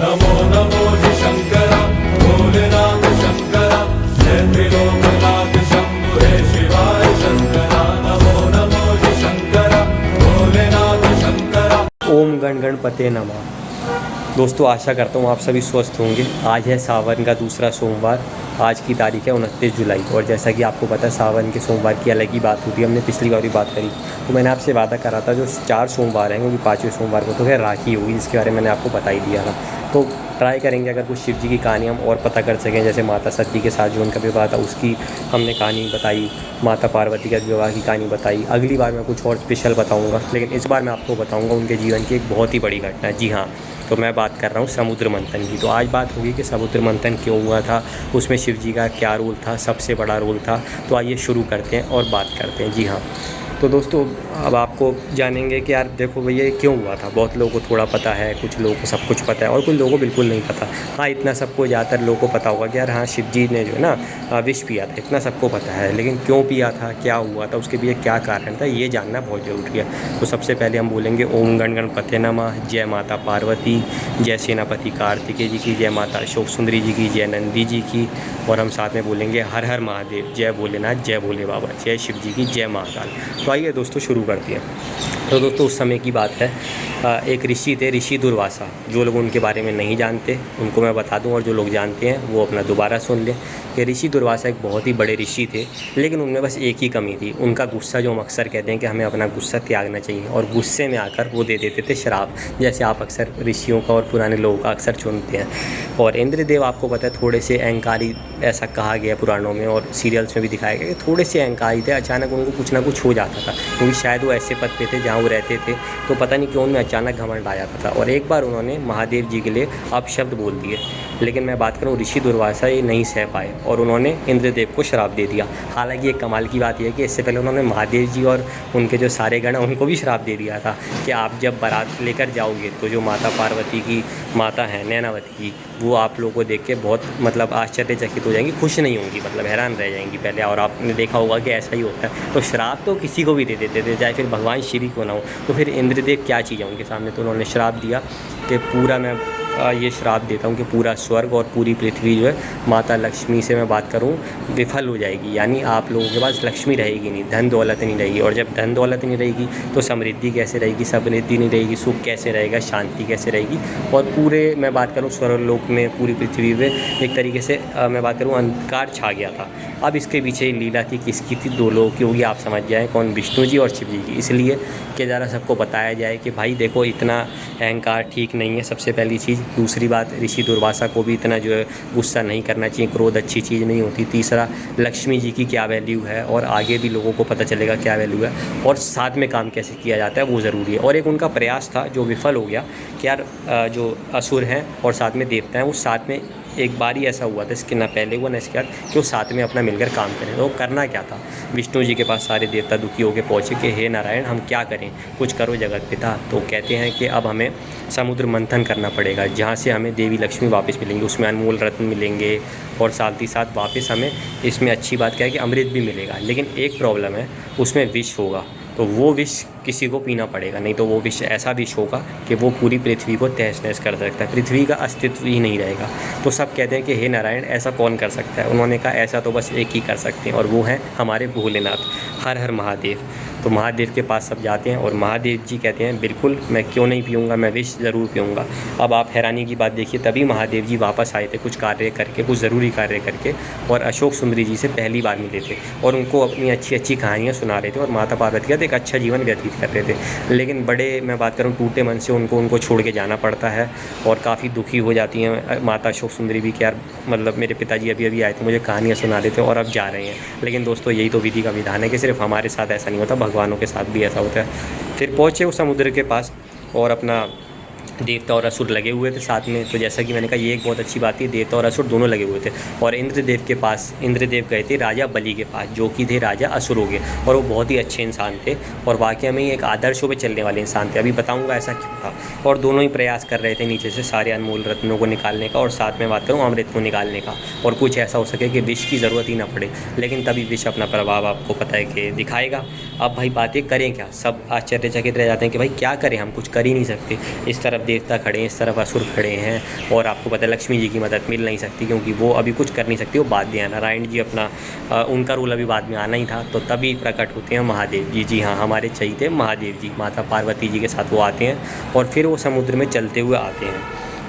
नमो नमो जी शंकरा भोलेनाथ शंकरा जय त्रिलोकनाथ शंभु हे शिवाय शंकरा नमो नमो जी शंकरा भोलेनाथ शंकरा। ओम गण गणपते नमः। दोस्तों आशा करता हूँ आप सभी स्वस्थ होंगे। आज है सावन का दूसरा सोमवार। आज की तारीख है 29 जुलाई और जैसा कि आपको पता है सावन के सोमवार की अलग ही बात होती है। हमने पिछली बार भी बात करी तो मैंने आपसे वादा करा था जो 4 सोमवार हैं क्योंकि 5वें सोमवार को तो खैर राखी होगी, इसके बारे में मैंने आपको बता ही दिया था। तो ट्राई करेंगे अगर कुछ शिव जी की कहानी हम और पता कर सकें, जैसे माता सती के साथ जो उनका विवाह था उसकी हमने कहानी बताई, माता पार्वती का विवाह की कहानी बताई। अगली बार मैं कुछ और स्पेशल बताऊँगा, लेकिन इस बार मैं आपको बताऊँगा उनके जीवन की एक बहुत ही बड़ी घटना। जी हाँ, तो मैं बात कर रहा हूँ समुद्र मंथन की। तो आज बात होगी कि समुद्र मंथन क्यों हुआ था, उसमें शिव जी का क्या रोल था, सबसे बड़ा रोल था। तो आइए शुरू करते हैं और बात करते हैं। जी हाँ, तो दोस्तों अब आपको जानेंगे कि यार देखो भैया ये क्यों हुआ था। बहुत लोगों को थोड़ा पता है, कुछ लोगों को सब कुछ पता है और कुछ लोगों को बिल्कुल नहीं पता। हाँ, इतना सबको ज़्यादातर लोगों को पता होगा कि यार हाँ शिव जी ने जो है ना विष पिया था, इतना सबको पता है। लेकिन क्यों पिया था, क्या हुआ था, उसके पीछे क्या कारण था, ये जानना बहुत ज़रूरी है। तो सबसे पहले हम बोलेंगे ओम गण गणपते नमः, जय माता पार्वती, जय सेनापति कार्तिकेय जी की, जय माता अशोक सुंदरी जी की, जय नंदी जी की। और हम साथ में बोलेंगे हर हर महादेव, जय भोलेनाथ, जय भोले बाबा, जय शिव जी की, जय महाकाल। तो आइए दोस्तों शुरू करते हैं। तो दोस्तों उस समय की बात है, एक ऋषि थे, ऋषि दुर्वासा। जो लोग उनके बारे में नहीं जानते उनको मैं बता दूं और जो लोग जानते हैं वो अपना दोबारा सुन लें। कि ऋषि दुर्वासा एक बहुत ही बड़े ऋषि थे, लेकिन उनमें बस एक ही कमी थी, उनका गुस्सा। जो हम अक्सर कहते हैं कि हमें अपना गुस्सा त्यागना चाहिए, और गुस्से में आकर वो दे देते थे श्राप, जैसे आप अक्सर ऋषियों का और पुराने लोगों का अक्सर सुनते हैं। और इंद्रदेव आपको पता है थोड़े से अहंकारी, ऐसा कहा गया पुराणों में और सीरियल्स में भी दिखाया गया कि थोड़े से अहंकारी थे। अचानक उनको कुछ ना कुछ हो जाता था, क्योंकि शायद वो ऐसे पद पे थे जहाँ वो रहते थे, तो पता नहीं क्यों उनमें अचानक घमंड आ जाता था। और एक बार उन्होंने महादेव जी के लिए अपशब्द बोल दिए। लेकिन मैं बात करूँ ऋषि दुर्वासा ये नहीं सह पाए और उन्होंने इंद्रदेव को श्राप दे दिया। हालांकि एक कमाल की बात यह है कि इससे पहले उन्होंने महादेव जी और उनके जो सारे गण हैं उनको भी श्राप दे दिया था कि आप जब बारात लेकर जाओगे तो जो माता पार्वती की माता हैं नैनावती की, वो आप लोगों को देख के बहुत मतलब आश्चर्यचकित हो जाएंगी, खुश नहीं होंगी, मतलब हैरान रह जाएंगी पहले। और आपने देखा होगा कि ऐसा ही होता है। तो श्राप तो किसी को भी दे देते थे, चाहे फिर भगवान श्री को ना हो। तो फिर इंद्रदेव क्या चीज़ है उनके सामने, तो उन्होंने श्राप दिया कि पूरा मैं ये श्राप देता हूँ कि पूरा स्वर्ग और पूरी पृथ्वी जो है माता लक्ष्मी से मैं बात करूँ विफल हो जाएगी। यानी आप लोगों के पास लक्ष्मी रहेगी नहीं, धन दौलत नहीं रहेगी। और जब धन दौलत नहीं रहेगी तो समृद्धि कैसे रहेगी, समृद्धि नहीं रहेगी, सुख कैसे रहेगा, शांति कैसे रहेगी। और पूरे मैं बात करूँ स्वर्गलोक में, पूरी पृथ्वी में एक तरीके से मैं बात करूँ अंधकार छा गया था। अब इसके पीछे लीला थी किसकी थी, दो लोगों की होगी, आप समझ जाएँ कौन, विष्णु जी और शिव जी की। इसलिए कि ज़रा सबको बताया जाए कि भाई देखो इतना अहंकार ठीक नहीं है, सबसे पहली चीज़। दूसरी बात, ऋषि दुर्वासा को भी इतना जो है गुस्सा नहीं करना चाहिए, क्रोध अच्छी चीज़ नहीं होती। तीसरा, लक्ष्मी जी की क्या वैल्यू है और आगे भी लोगों को पता चलेगा क्या वैल्यू है, और साथ में काम कैसे किया जाता है वो ज़रूरी है। और एक उनका प्रयास था जो विफल हो गया कि यार जो असुर हैं और साथ में देवता हैं वो साथ में, एक बार ही ऐसा हुआ था, इसके ना पहले हुआ ना इसके बाद, कि वो साथ में अपना मिलकर काम करें। तो करना क्या था, विष्णु जी के पास सारे देवता दुखी होकर पहुँचे कि हे नारायण हम क्या करें, कुछ करो जगत पिता। तो कहते हैं कि अब हमें समुद्र मंथन करना पड़ेगा, जहाँ से हमें देवी लक्ष्मी वापस मिलेंगी, उसमें अनमोल रत्न मिलेंगे और साथ ही साथ वापस हमें इसमें अच्छी बात क्या है कि अमृत भी मिलेगा। लेकिन एक प्रॉब्लम है, उसमें विष होगा, तो वो विष किसी को पीना पड़ेगा, नहीं तो वो विष ऐसा विष होगा कि वो पूरी पृथ्वी को तहस नहस कर सकता है, पृथ्वी का अस्तित्व ही नहीं रहेगा। तो सब कहते हैं कि हे नारायण ऐसा कौन कर सकता है। उन्होंने कहा ऐसा तो बस एक ही कर सकते हैं और वो हैं हमारे भोलेनाथ, हर हर महादेव। तो महादेव के पास सब जाते हैं और महादेव जी कहते हैं बिल्कुल मैं क्यों नहीं पीऊँगा, मैं विष ज़रूर पीऊँगा। अब आप हैरानी की बात देखिए, तभी महादेव जी वापस आए थे कुछ कार्य करके, कुछ ज़रूरी कार्य करके, और अशोक सुंदरी जी से पहली बार मिले थे और उनको अपनी अच्छी अच्छी कहानियाँ सुना रहे थे और माता पार्वती का एक अच्छा जीवन व्यतीत कर रहे थे। लेकिन बड़े मैं बात करूँ टूटे मन से उनको छोड़ के जाना पड़ता है और काफ़ी दुखी हो जाती हैं माता अशोक सुंदरी भी कि यार मतलब मेरे पिताजी अभी अभी आए थे, मुझे कहानियाँ सुना रहे थे और अब जा रहे हैं। लेकिन दोस्तों यही तो विधि का विधान है कि सिर्फ हमारे साथ ऐसा नहीं होता, भगवानों के साथ भी ऐसा होता है। फिर पहुँचे वो समुद्र के पास और अपना देवता और असुर लगे हुए थे साथ में। तो जैसा कि मैंने कहा ये एक बहुत अच्छी बात थी, देवता और असुर दोनों लगे हुए थे। और इंद्रदेव के पास, इंद्रदेव गए थे राजा बलि के पास, जो कि थे राजा असुरों के, और वो बहुत ही अच्छे इंसान थे और वाकई में एक आदर्शों पे चलने वाले इंसान थे। अभी बताऊंगा ऐसा क्यों था। और दोनों ही प्रयास कर रहे थे नीचे से सारे अनमोल रत्नों को निकालने का और साथ में बात करूँ अमृत को निकालने का, और कुछ ऐसा हो सके कि विष की ज़रूरत ही ना पड़े। लेकिन तभी विष अपना प्रभाव आपको पता है कि दिखाएगा। अब भाई बातें करें क्या, सब आश्चर्यचकित रह जाते हैं कि भाई क्या करें, हम कुछ कर ही नहीं सकते। इस तरफ देवता खड़े हैं, इस तरफ असुर खड़े हैं, और आपको पता है लक्ष्मी जी की मदद मिल नहीं सकती क्योंकि वो अभी कुछ कर नहीं सकती, वो बाद में आना। नारायण जी अपना उनका रोल अभी बाद में आना ही था, तो तभी प्रकट होते हैं महादेव जी। जी हाँ, हमारे चाहिए महादेव जी, माता पार्वती जी के साथ वो आते हैं और फिर वो समुद्र में चलते हुए आते हैं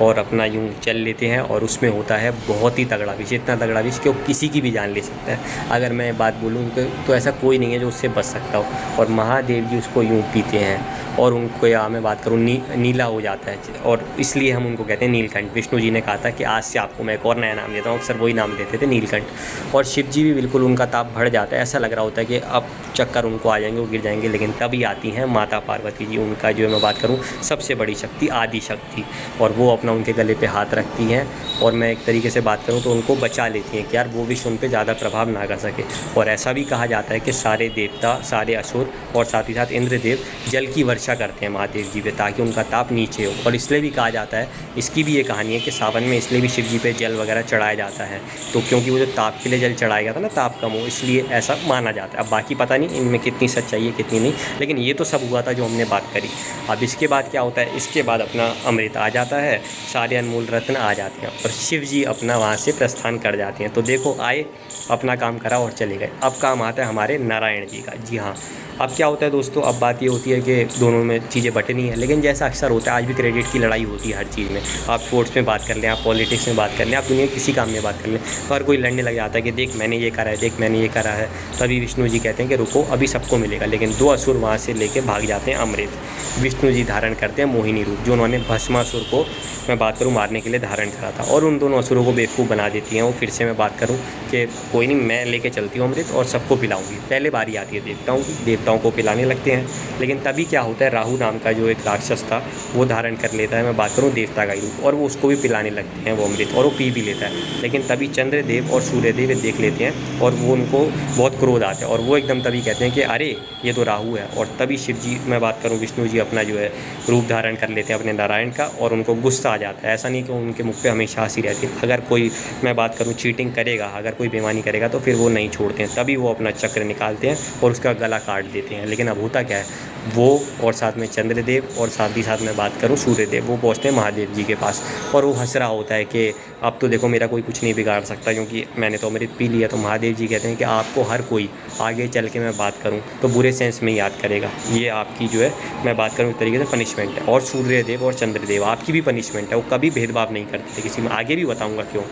और अपना यूँ चल लेते हैं। और उसमें होता है बहुत ही तगड़ा विष, इतना तगड़ा विष कि वो किसी की भी जान ले सकता है। अगर मैं बात बोलूँ तो ऐसा कोई नहीं है जो उससे बच सकता हो। और महादेव जी उसको यूँ पीते हैं और उनको, या मैं बात करूँ नीला हो जाता है, और इसलिए हम उनको कहते हैं नीलकंठ। विष्णु जी ने कहा था कि आज से आपको मैं एक और नया नाम देता हूँ, अक्सर वही नाम देते थे नीलकंठ। और शिव जी भी बिल्कुल, उनका ताप बढ़ जाता है, ऐसा लग रहा होता है कि अब चक्कर उनको आ जाएंगे, वो गिर जाएंगे, लेकिन तभी आती हैं माता पार्वती जी। उनका जो है मैं बात करूँ सबसे बड़ी शक्ति, आदि शक्ति, और वो अपना उनके गले पे हाथ रखती हैं और मैं एक तरीके से बात करूँ तो उनको बचा लेती हैं कि यार वो विष उन पे ज़्यादा प्रभाव ना कर सके। और ऐसा भी कहा जाता है कि सारे देवता, सारे असुर और साथ ही साथ इंद्रदेव जल की वर्षा करते हैं महादेव जी पे ताकि उनका ताप नीचे हो। और इसलिए भी कहा जाता है, इसकी भी ये कहानी है कि सावन में इसलिए भी शिव जी पे जल वगैरह चढ़ाया जाता है, तो क्योंकि वो जो ताप के लिए जल चढ़ाया गया था ना, ताप कम हो, इसलिए ऐसा माना जाता है। अब बाकी पता नहीं इनमें कितनी सच्चाई है कितनी नहीं, लेकिन ये तो सब हुआ था जो हमने बात करी। अब इसके बाद क्या होता है, इसके बाद अपना अमृत आ जाता है, सारे अनमोल रत्न आ जाते हैं और शिव जी अपना वहाँ से प्रस्थान कर जाते हैं। तो देखो, आए, अपना काम करा और चले गए। अब काम आता है हमारे नारायण जी का। जी हाँ, अब क्या होता है दोस्तों, अब बात ये होती है कि दोनों में चीज़ें बटनी है, लेकिन जैसा अक्सर होता है आज भी क्रेडिट की लड़ाई होती है हर चीज़ में। आप स्पोर्ट्स में बात कर लें, आप पॉलिटिक्स में बात कर लें, आप दुनिया किसी काम में बात कर लें, तो हर कोई लड़ने लग जाता है कि देख मैंने ये करा है, देख मैंने ये करा है। तभी विष्णु जी कहते हैं कि रुको, अभी सबको मिलेगा। लेकिन दो असुर वहाँ से लेके भाग जाते हैं अमृत। विष्णु जी धारण करते हैं मोहिनी रूप, जो उन्होंने भस्मासुर को मैं बात करूँ मारने के लिए धारण करा था, और उन दोनों असुरों को बेवकूफ़ बना देती हैं। वो फिर से मैं बात करूँ कि कोई नहीं, मैं लेके चलती हूँ अमृत और सबको पिलाऊंगी। पहले बारी आती है देवताओं की, देवताओं को पिलाने लगते हैं। लेकिन तभी क्या होता है, राहु नाम का जो एक राक्षस था वो धारण कर लेता है, मैं बात करूँ देवता का रूप, और वो उसको भी पिलाने लगते हैं वो अमृत, और वो पी भी लेता है। लेकिन तभी चंद्रदेव और सूर्यदेव देख लेते हैं और वो उनको बहुत क्रोध आता है, और वो एकदम तभी कहते हैं कि अरे ये तो राहु है। और तभी शिव जी, मैं बात करूँ विष्णु जी, अपना जो है रूप धारण कर लेते हैं अपने नारायण का, और उनको गुस्सा आ जाता है। ऐसा नहीं कि उनके मुख पे हमेशा हंसी रहती है। अगर कोई, मैं बात करूँ चीटिंग करेगा, अगर कोई बेईमानी करेगा तो फिर वो नहीं छोड़ते हैं। तभी वो अपना चक्र निकालते हैं और उसका गला काट देते हैं। लेकिन अब होता क्या है, वो और साथ में चंद्रदेव और साथ ही साथ मैं बात करूँ सूर्यदेव, वो पहुँचते हैं महादेव जी के पास, और वो हंस रहा होता है कि अब तो देखो मेरा कोई कुछ नहीं बिगाड़ सकता क्योंकि मैंने तो अमृत पी लिया। तो महादेव जी कहते हैं कि आपको हर कोई आगे चल के मैं बात करूं तो बुरे सेंस में याद करेगा। ये आपकी जो है मैं बात करूं एक तरीके से पनिशमेंट है। और सूर्यदेव और चंद्रदेव आपकी भी पनिशमेंट है, वो कभी भेदभाव नहीं करते थे किसी में। आगे भी बताऊँगा क्यों,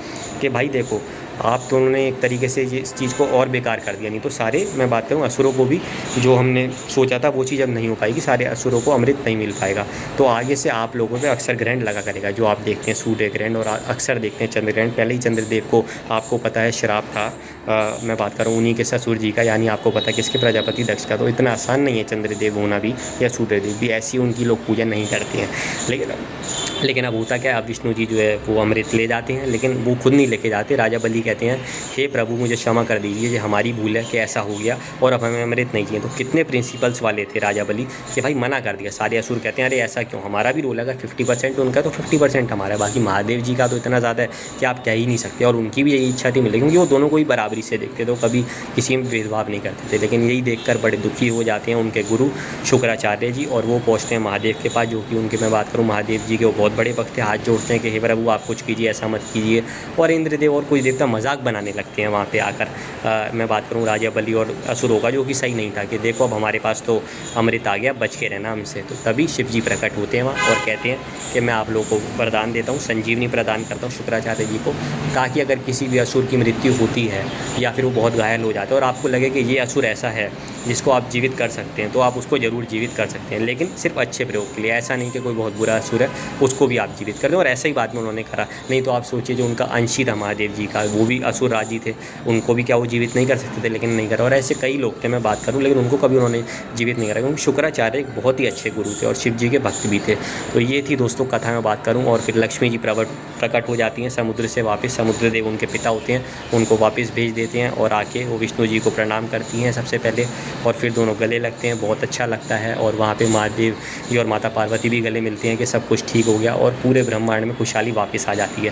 कि भाई देखो आप दोनों ने एक तरीके से ये इस चीज़ को और बेकार कर दिया। नहीं तो सारे, मैं बात करूँ असुरों को भी, जो हमने सोचा था वो चीज़ अब नहीं हो पाएगी, सारे असुरों को अमृत नहीं मिल पाएगा। तो आगे से आप लोगों पे अक्सर ग्रहण लगा करेगा, जो आप देखते हैं सूर्य ग्रहण और अक्सर देखते हैं चंद्र ग्रहण। पहले ही चंद्रदेव को आपको पता है श्राप था, मैं बात करूँ उन्हीं के ससुर जी का, यानी आपको पता है किसके, प्रजापति दक्ष का। तो इतना आसान नहीं है चंद्रदेव होना भी या सूर्यदेव भी, ऐसी उनकी लोग पूजा नहीं करते हैं। लेकिन अब होता क्या है, अब विष्णु जी जो है वो अमृत ले जाते हैं, लेकिन वो खुद नहीं लेके जाते। राजा बलि कहते हैं हे प्रभु मुझे क्षमा कर दीजिए, ये हमारी भूल है कि ऐसा हो गया और अब हमें अमृत नहीं चाहिए। तो कितने प्रिंसिपल्स वाले थे राजा बलि कि भाई मना कर दिया। सारे असुर कहते हैं अरे ऐसा क्यों, हमारा भी रोल है, 50% उनका तो 50% हमारा। बाकी महादेव जी का तो इतना ज़्यादा है कि आप कह ही नहीं सकते। और उनकी भी यही इच्छा थी मिले, क्योंकि वो दोनों को ही बराबरी से देखते, तो कभी किसी में भेदभाव नहीं करते थे। लेकिन यही देखकर बड़े दुखी हो जाते हैं उनके गुरु शुक्राचार्य जी, और वो पहुँचते हैं महादेव के पास, जो कि उनके, मैं बात करूँ महादेव जी के वो बहुत बड़े भक्त थे। हाथ जोड़ते हैं कि हे प्रभु आप कुछ कीजिए, ऐसा मत कीजिए। और इंद्रदेव और कुछ देवता मजाक बनाने लगते हैं वहाँ पे आकर, मैं बात करूँ राजा बलि और असुरों का, जो कि सही नहीं था कि देखो अब हमारे पास तो अमृत आ गया, बच के रहना हमसे। तो तभी शिव जी प्रकट होते हैं वहाँ और कहते हैं कि मैं आप लोगों को वरदान देता हूँ, संजीवनी प्रदान करता हूँ शुक्राचार्य जी को, ताकि अगर किसी भी असुर की मृत्यु होती है या फिर वो बहुत घायल हो जाता है और आपको लगे कि ये असुर ऐसा है जिसको आप जीवित कर सकते हैं, तो आप उसको ज़रूर जीवित कर सकते हैं, लेकिन सिर्फ अच्छे प्रयोग के लिए। ऐसा नहीं कि कोई बहुत बुरा असुर है उसको भी आप जीवित कर दें। और ऐसा ही बाद में उन्होंने करा। नहीं तो आप सोचिए जो उनका अंशी था महादेव जी का, वो भी असुर राजी थे, उनको भी क्या वो जीवित नहीं कर सकते थे, लेकिन नहीं करा। और ऐसे कई लोग थे मैं बात करूँ, लेकिन उनको कभी उन्होंने जीवित नहीं करा, क्योंकि शुक्राचार्य एक बहुत ही अच्छे गुरु थे और शिव जी के भक्त भी थे। तो ये थी दोस्तों कथा में बात करूँ। और फिर लक्ष्मी जी प्रकट हो जाती हैं समुद्र से वापस। समुद्रदेव उनके पिता होते हैं, उनको वापस भेज देते हैं और आके वो विष्णु जी को प्रणाम करती हैं सबसे पहले, और फिर दोनों गले लगते हैं, बहुत अच्छा लगता है। और वहाँ पे महादेव जी और माता पार्वती भी गले मिलते हैं कि सब कुछ ठीक हो गया और पूरे ब्रह्मांड में खुशहाली वापस आ जाती है।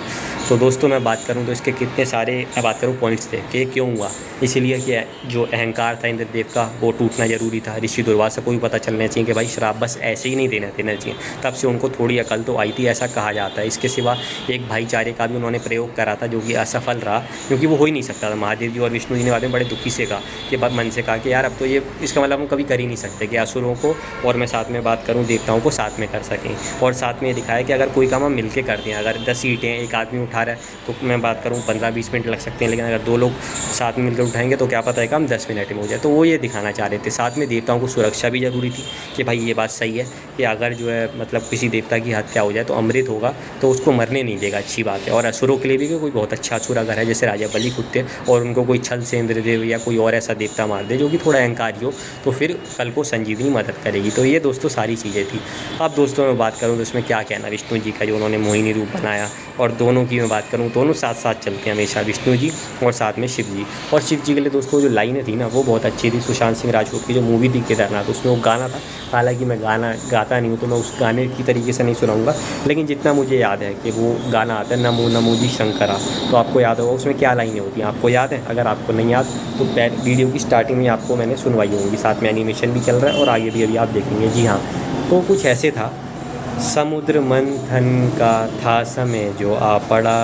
तो दोस्तों मैं बात करूँ तो इसके कितने सारे, मैं बात करूँ पॉइंट्स थे कि क्यों हुआ, इसलिए कि जो अहंकार था इंद्रदेव का वो टूटना जरूरी था। ऋषि दुर्वासा को भी पता चलना चाहिए कि भाई श्राप बस ऐसे ही नहीं देना चाहिए। तब से उनको थोड़ी अकल तो आई थी, ऐसा कहा जाता है। इसके सिवा एक भाईचारे का भी उन्होंने प्रयोग करा था जो कि असफल रहा, क्योंकि वो हो ही नहीं सकता था। महादेव जी और विष्णु जी ने बाद में बड़े दुखी से कहा कि मन से कहा कि यार अब तो ये इसका मतलब हम कभी कर ही नहीं सकते कि असुरों को और मैं साथ में बात करूँ देवताओं को साथ में कर सकें। और साथ में ये दिखाया कि अगर कोई काम हम मिल के कर दें, अगर 10 ईंटें एक आदमी उठा रहा है तो मैं बात करूँ 15-20 मिनट लग सकते हैं, लेकिन अगर 2 लोग साथ में मिलकर उठाएंगे तो क्या पता है काम 10 मिनट में हो जाए। तो वो ये दिखाना चाह रहे थे। साथ में देवताओं को सुरक्षा भी ज़रूरी थी कि भाई ये बात सही है कि अगर जो है मतलब किसी देवता की हत्या हो जाए तो अमृत होगा तो उसको मरने नहीं देगा, अच्छी बात है। और असुरों के लिए भी कोई बहुत अच्छा असुर अगर है जैसे राजा बलि कुत्ते और उनको कोई छल से इंद्रदेव या कोई और ऐसा देवता मार दे जो कि थोड़ा अहंकारी हो तो फिर कल को संजीवनी मदद करेगी। तो ये दोस्तों सारी चीज़ें थी। अब दोस्तों मैं बात करूँ तो इसमें क्या कहना विष्णु जी का जो उन्होंने मोहिनी रूप बनाया, और दोनों की मैं बात करूँ दोनों साथ साथ चलते हैं हमेशा, विष्णु जी और साथ में शिव जी। और शिव जी के लिए दोस्तों जो लाइनें थी ना वो बहुत अच्छी थी। सुशांत सिंह राजपूत की जो मूवी थी केदारनाथ उसमें वो गाना था, हालांकि मैं गाना गाता नहीं हूँ तो मैं उस गाने की तरीके से नहीं सुनाऊँगा, लेकिन जितना मुझे याद है कि वो गाना आता है नमो नमो जी शंकरा, तो आपको याद होगा उसमें क्या लाइनें होती हैं, आपको याद है? अगर आपको नहीं याद तो वीडियो की स्टार्टिंग में आपको मैंने सुनवाई होंगी, साथ में एनिमेशन भी चल रहा है और आगे भी अभी आप देखेंगे। जी हाँ, तो कुछ ऐसे था। समुद्र मंथन का था समय जो आ पड़ा,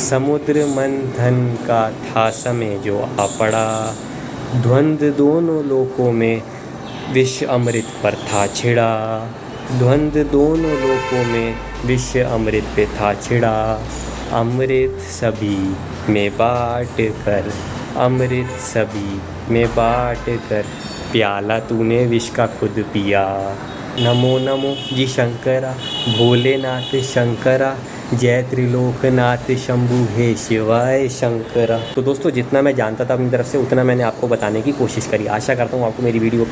समुद्र मंथन का था समय जो आ पड़ा, द्वंद्व दोनों लोकों में विष अमृत पर था छिड़ा, द्वंद्व दोनों लोकों में विष अमृत पे था छिड़ा, अमृत सभी में बाँट कर, अमृत सभी में बाँट कर, प्याला तूने विष का खुद पिया, नमो नमो जी शंकरा, भोलेनाथ शंकरा, जय त्रिलोकनाथ शंभु हे शिवाय शंकरा। तो दोस्तों जितना मैं जानता था अपनी तरफ से उतना मैंने आपको बताने की कोशिश करी। आशा करता हूँ आपको मेरी वीडियो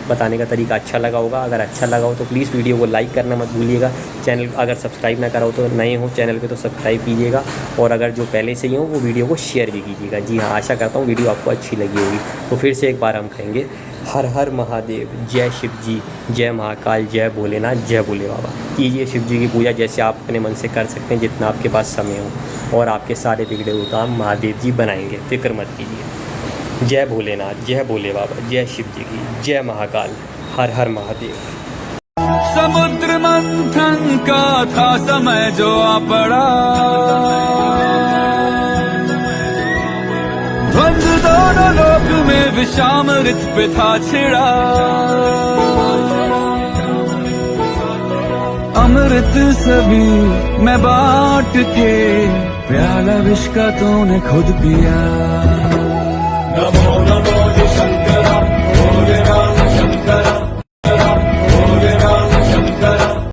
बताने का तरीका अच्छा लगा होगा। अगर अच्छा लगा हो तो प्लीज़ वीडियो को लाइक करना मत भूलिएगा। चैनल अगर सब्सक्राइब ना करा हो तो नए हो चैनल पे तो सब्सक्राइब कीजिएगा, और अगर जो पहले से ही हो वो वीडियो को शेयर भी कीजिएगा। जी हाँ, आशा करता हूँ वीडियो आपको अच्छी लगी होगी। तो फिर से एक बार हम कहेंगे हर हर महादेव, जय शिव जी, जय महाकाल, जय भोलेनाथ, जय भोले बाबा। कीजिए शिव जी की पूजा जैसे आप अपने मन से कर सकते हैं, जितना आपके पास समय हो, और आपके सारे बिगड़े हुए काम महादेव जी बनाएंगे, फिक्र मत कीजिए। जय भोलेनाथ, जय भोले बाबा, जय शिव जी की, जय महाकाल, हर हर महादेव। समुद्र मंथन का था समय जो आ पड़ा, द्वंद्व दोनों लोक में विषामृत पे था छिड़ा, अमृत सभी मैं बांट के, प्याला विष का तूने खुद पिया, नमो नमो जी शंकरा, भोलेनाथ